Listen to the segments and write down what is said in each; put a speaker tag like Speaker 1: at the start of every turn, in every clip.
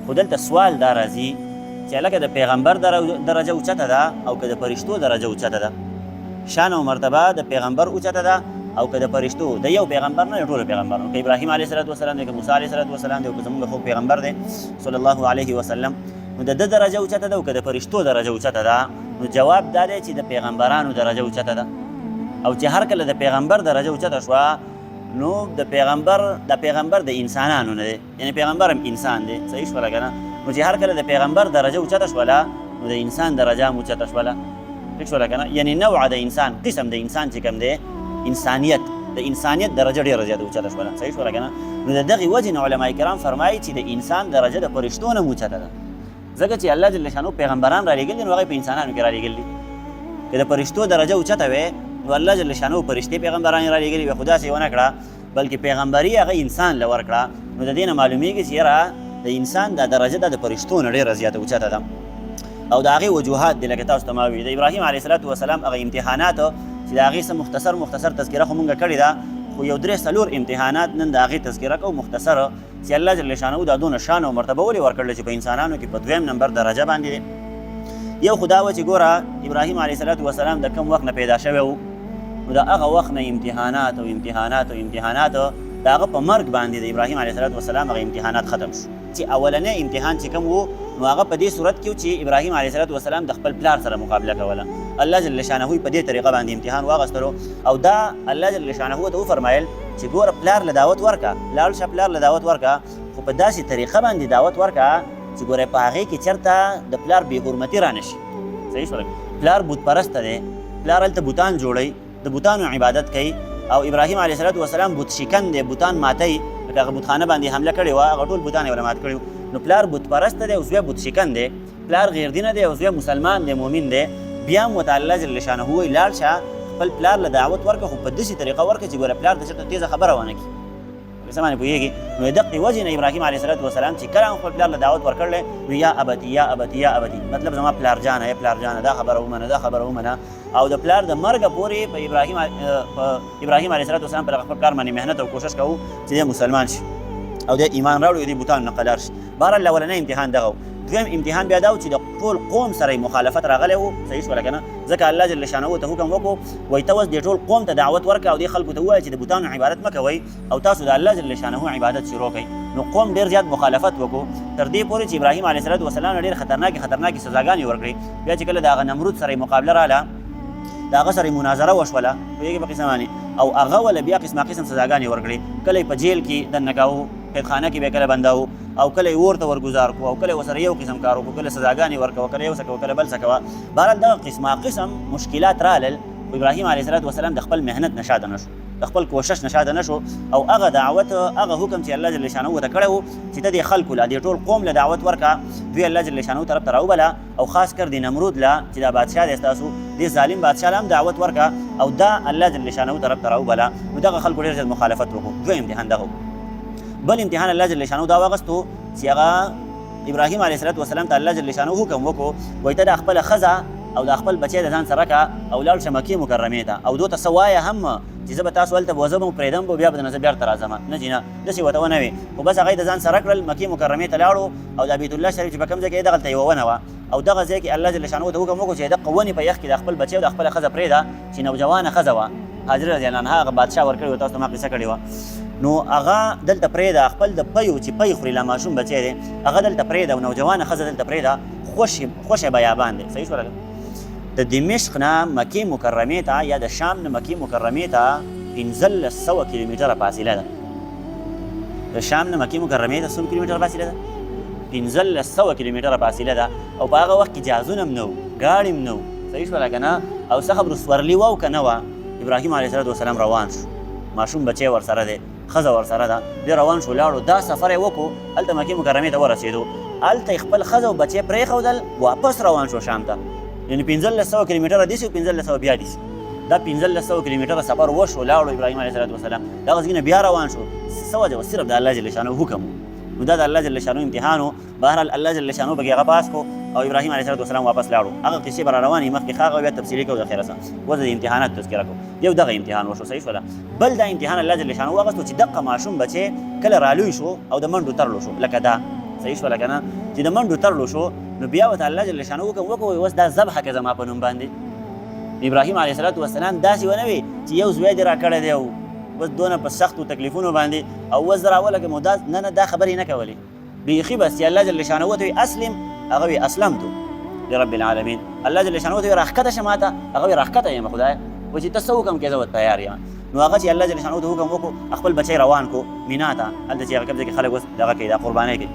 Speaker 1: خو دلته سوال دا راځي چې هلکه د پیغمبر درجه اوچته ده او که د فرشتو درجه اوچته ده. شان او مرتبه د پیغمبر اوچته ده او که د فرشتو د یو پیغمبر نه ټولو پیغمبرانو، که ابراهیم علیه السلام دی، که موسی علیه السلام دی، او که زموږ خوږ پیغمبر دی صلی الله علیه وسلم، نو د ده درجه اوچته ده او که د فرشتو درجه اوچته ده. نو جواب دا دی چې د پیغمبرانو درجه اوچته ده، او چې هر کله د پیغمبر درجه اوچته شوه نو د پیغمبر د انسانانو نه دی، یعنی پیغمبر هم انسان دی. صحیح شوله که نه؟ نو چې هر کله د پیغمبر درجه اوچته شوله نو د انسان درجه هم اوچته شوله. ٹھیک شوله که نه؟ یعنی نوع د انسان، قسم د انسان چې کوم دی، د انسانیت درجه ډېره زیاته اوچته شوله. صحیح شوله که نه؟ نو د دغې وجې نه علما کرام فرمایي چې د انسان درجه د فرشتو نه هم اوچته ده، ځکه چې الله جل شانو پیغمبران را لېږلي نو هغه په انسانانو کې را لېږلي. که د فرشتو درجه اوچته وې نو الله جل شانو فرشتې پیغمبران را لېږلي وې، خو داسې ونه کړه بلکې پیغمبري هغه انسان له ورکړه. نو د دې نه معلومیږي چې یاره د انسان دا درجه د فرشتو نه ډېره زیاته اوچته ده. او د هغې وجوهات دي لکه تاسو ته ما وویل، د ابراهیم علیه السلام هغه امتحانات چې د هغې څه مختصر تذکره خو مونږ کړې ده، خو یو 3-4 امتحانات نن د هغې تذکره کوو مختصره، چې الله جل شانه دا دونه شان او مرتبه ولې ورکړله چې په انسانانو کې په 2م نمبر درجه باندې دی. یو خو دا و چې ګوره ابراهیم علیه السلام د کوم وخت نه پیدا شوی و، نو د هغه وخت نه امتحانات د هغه په مرګ باندې د ابراهیم علیه السلام هغه امتحانات ختم شو. چې اولنی امتحان چې کوم و نو هغه په دې صورت کې و چې ابراهیم علیه السلام د خپل پلار سره مقابله کوله. الله جل شانه په دې طریقه باندې امتحان واغستلو، او دا الله جل شانه ته وفرمایل چې ګوره پلار له دعوت ورکه، لاړ شه پلار له دعوت ورکه، خو په داسې طریقه باندې دعوت ورکه چې ګوره په هغې کې چېرته د پلار بې حرمتي را نه شي. صحیح شوله؟ پلار بت پرسته دی، پلار هلته بوتان جوړوي، د بوتانو عبادت کوي، او ابراهیم علیه السلام بت شکن دی، بوتان ماتوي، لکه هغه بتخانه باندې حمله کړې وه هغه ټول بوتان یې ورله مات کړي. نو پلار بت پرسته دی او زوی بت شکن دی، پلار غیردینه دی او زوی مسلمان دی، مؤمن دی، بیا هم ورته الله جل شانه وایي لاړ شه خپل پلار له دعوت ورکړه، خو په داسې طریقه ورکړه چې ګوره پلار ته چېرته تیزه خبره ونه کړي. په څه باندې پوهېږي؟ نو د دقې وجې نه ابراهیم علیه السلام چې کله هم خپل پلار له دعوت ورکړلی نو یا ابتي مطلب زما پلار جانه، یا پلار جانه دا خبره ومنه. او د پلار د مرګه پورې په ابراهیم علیه السلام پر خپل پلار باندې محنت او کوشش کوو چې دی مسلمان شي او دی ایمان راوړي او دی بوتانو نه قلار شي. بهرحال اولنی امتحان دغه و. دویم امتحان بیا دا و چې د ټول قوم سره مخالفت راغلی و. صحیح شوله که نه؟ ځکه الله جل شانه ته حکم وکړو وایي ته اوس دې ټول قوم ته دعوت ورکړه او دې خلکو ته ووایه چې د بوتانو عبادت مه کوئ او تاسو د الله جل شانه عبادت شروع کړئ. نو قوم ډېر زیات مخالفت وکړو تر دې پورې چې ابراهیم علیه السلام ډېر خطرناکې سزاګانې ورکړې. بیا چې کله د هغه نمرود سره مقابله راله، د هغه سره مناظره وشوله پوهېږې په قسم باندې، او هغه وله بیا قسم سزاګانې ورکړې. کله یې په جیل کې دننه کاوه، قیدخانه کې به کله بنداوه، او کله یې اور ته ورګزار کړو، او کله یې ورسره یو قسم کار وکړو، کله سزاګانې ورکوه، کله یو څه کوه، کله بل څه کوه. بهرحال دغه قسم مشکلات رالل، خو ابراهیم علیه السلام د خپل محنت نه شاته نه شو، د خپل کوشش نه شاته نه شو، او هغه دعوت هغه حکم چې الله جل شانه ورته کړی و چې ته دې خلکو له دې ټول قوم له دعوت ورکړه، دوی الله جل شانه طرف ته راوبله، او خاص کر د نمرود له چې دا بادشاه دی ستاسو، دې ظالم بادشاه له هم دعوت ورکړه او دا الله جل شانه طرف ته راوبله. نو دغه خلکو ډېر زیات مخالفت وکړو. دویم امتحان دغه. بل امتحان الله جل شانه دا واغستو چې هغه ابراهیم علیه السلام ته الله جل شانه حکم وکړو وایي ته د خپله ښځه او د خپل بچی د ځان سره که او لاړ شه مکې مکرمې ته، او دو ته څه وایه هم چې زه به تاسو هلته به زه به پرېږدم به بیا به درنه زه بیرته راځم. نه چې نه داسې ورته ونه وې، خو بس هغه یې د ځان سره کړل، مکې مکرمې ته لاړو، او د بیت الله شریف چې په کوم ځای کې یې دغلته یوه ونه وه، او دغه ځای کې الله جل شانه ته حکم وکړو چې دغه ونې په یخ کې د خپل بچی او د خپله ښځه پرېږده چې نوجوانه ښځه وه، حاجره رضی الله عنها، هغه بادشاه ورکړې وه، تاسو ته ما قصه کړې وه. نو هغه دلته پرېږده خپل د پیو چې پی خوري لا ماشوم بچی دی، هغه دلته پرېږده او نوجوانه ښځه دلته پرېږده، خوشې بیابان دی. صحیح شوله؟ د دمشق نه مکې مکرمې ته یا د شام نه مکې مکرمې ته 1500 کیلومتره فاصله ده. د شام نه مکې مکرمې ته څومره کیلومتره فاصله ده؟ 1500 کیلومتره فاصله ده، او په هغه وخت کې جهازونه هم نه وو، ګاډي هم نه وو. صحیح شوله که نه؟ او څه خبره سورلي وه او که نه وه، ابراهیم علیه السلام روان شو، ماشوم بچی ورسره دی، ښځه ورسره ده، دی روان شو لاړو، دا سفر یې وکړو، هلته مکې مکرمې ته ورسېدو، هلته یې خپل ښځه او بچی پرېښودل، واپس روان شو شام ته. یعنې 1500 کیلومتره داسې او 1500 بیا داسې، دا 1500 کیلومتره سفر وشو، لاړو ابراهیم علیه السلام، دغه ځای نه بیا روان شو. څه وجه وه؟ صرف د الله جل شانه حکم و. نو دا د الله جل شانه امتحان و. بهرحال الله جل شانه پکې هغه پاس کړو او ابراهیم علیه السلام واپس لاړو. هغه قصې به را روانې مخکې ښه هغه بیا تفصیلي کوو د اخره سره، اوس د امتحانات تذکره کوو. یو دغه امتحان وشو. صحیح شوله؟ بل دا امتحان الله جل شانه واغستو چې دغه ماشوم بچی کله رالوی شو او د منډو ترلو شو، لکه دا صحیح شوله که نه چې د منډو تړلو شو نو بیا ورته الله جل شانه حکم وکړو اوس دا ذبحه که زما په نوم باندې ابراهیم علیه الصلاة والسلام داسې ونه وي چې یو زوی دې راکړی دی او بس دونه په سختو تکلیفونو باندې او اوس زه راولګم نه دا خبرې نه کولې بیخي بس چې الله جل شانه ورته وي اسلم هغه وي اسلمتو لرب العالمین الله جل شانه ورته وي راښکته شه ماته هغه وي راښکته یم خدایه و چې ته څه حکم کې زه ورته تیار یم نو هغه چې الله جل شانه ته حکم وکړو خپل بچی روان کو مینا ته هلته چې هغه کوم ځای کې خلک اوس دغه کوي دا قربانۍ کوي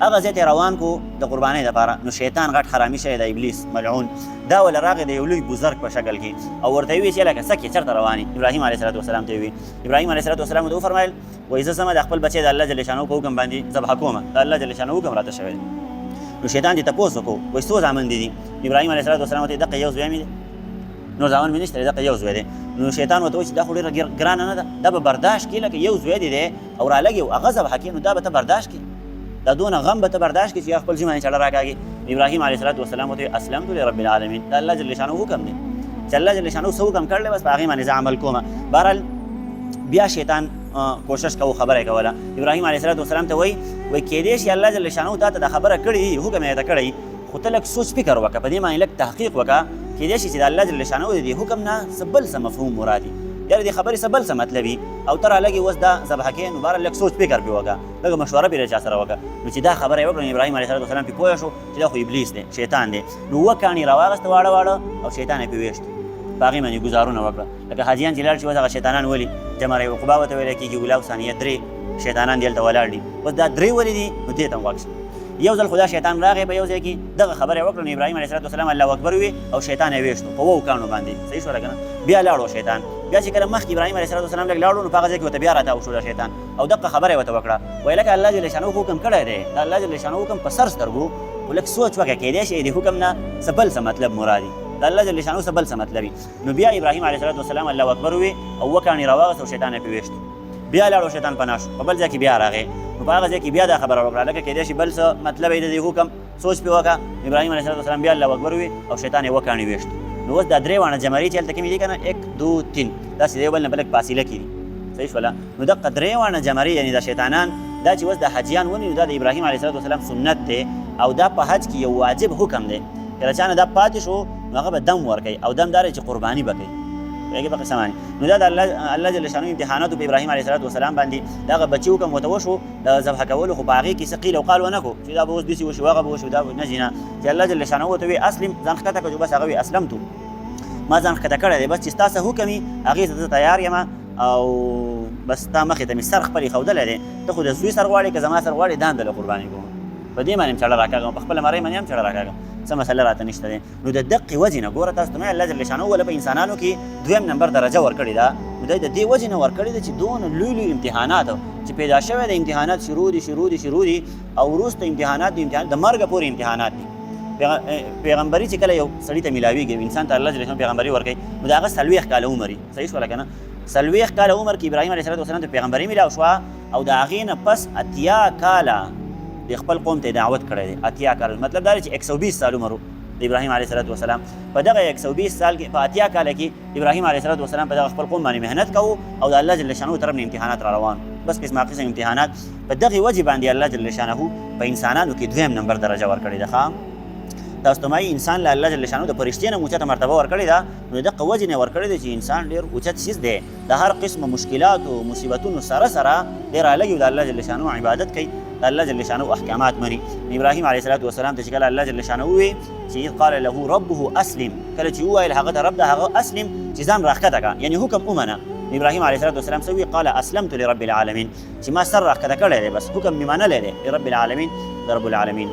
Speaker 1: هغه ځای ته روان کو د قربانۍ دپاره نو شیطان غټ حرامي شوی د ابلیس ملعون دا وله راغی د یو لوی بزرګ په شکل کې او ورته یې وویل چې لکه څک یې چېرته روان یې ابراهیم علیه صلات وسلام ته یې وویل ابراهیم علیه صلات وسلام ته وفرمیل وایي زه ځمه د خپل بچی د الله جل شانهو په حکم باندې ذبحه کومه د الله جل شانهو حکم راته شوی دی نو شیطان دې تپوس وکړو وایي څو زامن دي ابراهیم علیه صلات وسلام ته دقه یو زوی مې دی نور زامن مې نشته دقه یو زوی دی نو شیطان ورته وایي چې دا خو ډېره ګرانه نه ده دا به برداشت کړي لکه یو زوی دی او رالګي او هغه ذبحه کړي نو دا به ته برداشت کړي دا دونه غم به ته برداشت کړي چې خپل ژوند باندې چړه راکاږي ابراهیم علیه الصلاة والسلام ورته اسلمت لرب العالمین دا الله جل شانه حکم دی چې الله جل شانه څه حکم کړلی بس په هغې باندې زه عمل کومه بهرحال بیا شیطان کوشش کوو خبره یې کوله ابراهیم علیه الصلاة والسلام ته وایي کیدای شي الله جل شانه تا ته دا خبره کړې حکم یې ته کړی خو ته لږ سوچ فکر وکړه په دې باندې لږ تحقیق وکړه کیدای شي چې د الله جل شانه د دې حکم نه څه بل څه مفهوم مرادي یاره دې خبرې څه بل څه مطلب وي او ته رالګې اوس دا ذبحه کې نو بهرحال لږ سوچ فکر پرې وکړه لږ مشوره پرې له چا سره وکړه نو چې دا خبره یې وکړه ابراهیم علیه الصلاة والسلام پرې پوه شو چې دا خو ابلیس دی شیطان دی نو اووه کاڼي راواغېسته واړه واړه او شیطان یې پرې ویشت په هغې باندې ګزارونه وکړه لکه حاجیان چې لاړ شي اوس هغه شیطانان ولي جمره عقبه ورته ویلی کېږي اوله او ثانیه درې شیطانان دې هلته ولاړ دي اوس دا درې ولې دي نو دې ته هم غوږ شي یو ځل خدا شیطان راغی په یو ځای کې دغه خبره یې وکړه نو ابراهیم علیه الصلاة والسلام الله اکبر ووي او شیطان یې ویشتو په اوو کاڼو باندې صحیح شوله که نه بیا لاړو شیطان بیا چې کله مخکې ابراهیم علیه الصلاة والسلام لږ لاړو نو په هغه ځای کې ورته بیا راتاو شو شیطان او دغه خبره یې ورته وکړه وایي لکه الله جل شانهو حکم کړی دی د الله جل شانهو حکم په سر سترګو خو لږ سوچ وکړه کیدای شي د حکم نه څه بل څه مطلب مرادي د الله جل شانهو څه بل څه مطلب وي نو بیا ابراهیم علیه الصلاة والسلام الله اکبر ووي او اووه کاڼي راواغېست او شیطان یې پرې ویشت بیا لاړو شیطان پناه شو په بل ځای کې بیا راغی نو په هغه ځای کې بیا دا خبره وکړه لکه کیدای شي بل څه مطلب یې د دې حکم سوچ پرې وکړه ابراهیم علیه الصلاة والسلام بیا الله اکبر ووي او شیطان یې اووه کاڼي ویشت نو اوس دا درې واړه جمرې چې هلته کومې دي که نه 1 2 3 داسې د یو بل نه په لږ فاصله کې دي صحیح شوله نو دغه درې واړه جمرې یعنې د شیطانان دا چې اوس د حجیان ونیو نو دا د ابراهیم علیه الصلاة والسلام سنت دی او دا په حج کې یو واجب حکم دی که له چا نه دا پاتې شو نو هغه به دم ورکوي او دم دا چې قرباني به کوي پوهېږې په قصه باندې نو دا د الله جل شانهو امتحاناتو په ابراهیم علیه الصلاة والسلام باندې دغه بچي حکم ورته وشو د ذبحه کولو خو په هغې کې څه قیل او قال ونه کړو چې دا به اوس داسې وشي هغه به وشي دا نه ځي نه چې الله جل شانهو ورته ووایي اسلم ځان ښکته کړو بس هغه وایي اسلمتو ما ځان ښکته کړی دی بس چې ستا څه حکم وي هغې ته زه تیار یم او بس ستا مخې ته مې سر خپل ایښودلی دی ته خو د زوی سر غواړې که زما سر غواړې دا هم دله قرباني کوم په دې باندې هم چړه راکاږم په خپله مرۍ باندې هم چړه راکاږم څه مسله راته نشته دی نو د دقې وجې نه ګوره تاسو ته الله جل شانهو ولې په انسانانو کې 2 نمبر درجه ورکړې ده نو دی د دې وجې نه ورکړې ده چې دونه لوی لوی امتحانات چې پیدا شوی د امتحانات شروع دي او وروسته امتحانات د مرګه پورې امتحانات دي پیغمبري چې کله یو سړي ته میلاویږي انسان ته الله جل شانهو پیغمبري ورکوي نو د هغه 40 کاله عمر وي صحیح شوله که نه 40 کاله عمر کې ابراهیم علیه الصلاة والسلام ته پیغمبري میلاو شوه او د هغې نه پس 80 کاله د خپل قوم ته دعوت کړی دی 80 کاله مطلب دا دی چې 120 سال عمر د ابراهیم علیه الصلاة والسلام په دغه 120 سال کې په 80 کاله کې ابراهیم علیه الصلاة والسلام په دغه خپل قوم باندې محنت کوو او د الله جل شانهو طرف نه امتحانات را روان بس قسمه قسم امتحانات په دغې وجې باندې الله جل شانهو په انسانانو کې 2 نمبر درجه ورکړې ده ښه تاسو ته مایي انسان له الله جل شانهو د فرشتې نه اوچته مرتبه ورکړې ده نو دغه وجې نه ورکړې ده چې انسان ډېر اوچت څیز دی د هر قسمه مشکلاتو مصیبتونو سره ډېر هلګي د الله جل شانهو عبادت کوي د الله جل شانهو احکامات مني ابراهیم علیه الصلاة والسلام ته چې کله الله جل شانهو ووایي چې اذ قال له ربه اسلم کله چې وویل هغه ته رب د هغه اسلم چې ځان راښکته کړه یعنې حکم ومنه ابراهیم علیه الصلاة والسلام څه ووایي قال اسلمت لرب العالمین چې ما سر راښکته کړی دی بس حکم مې منلی دی لرب العالمین د رب العالمین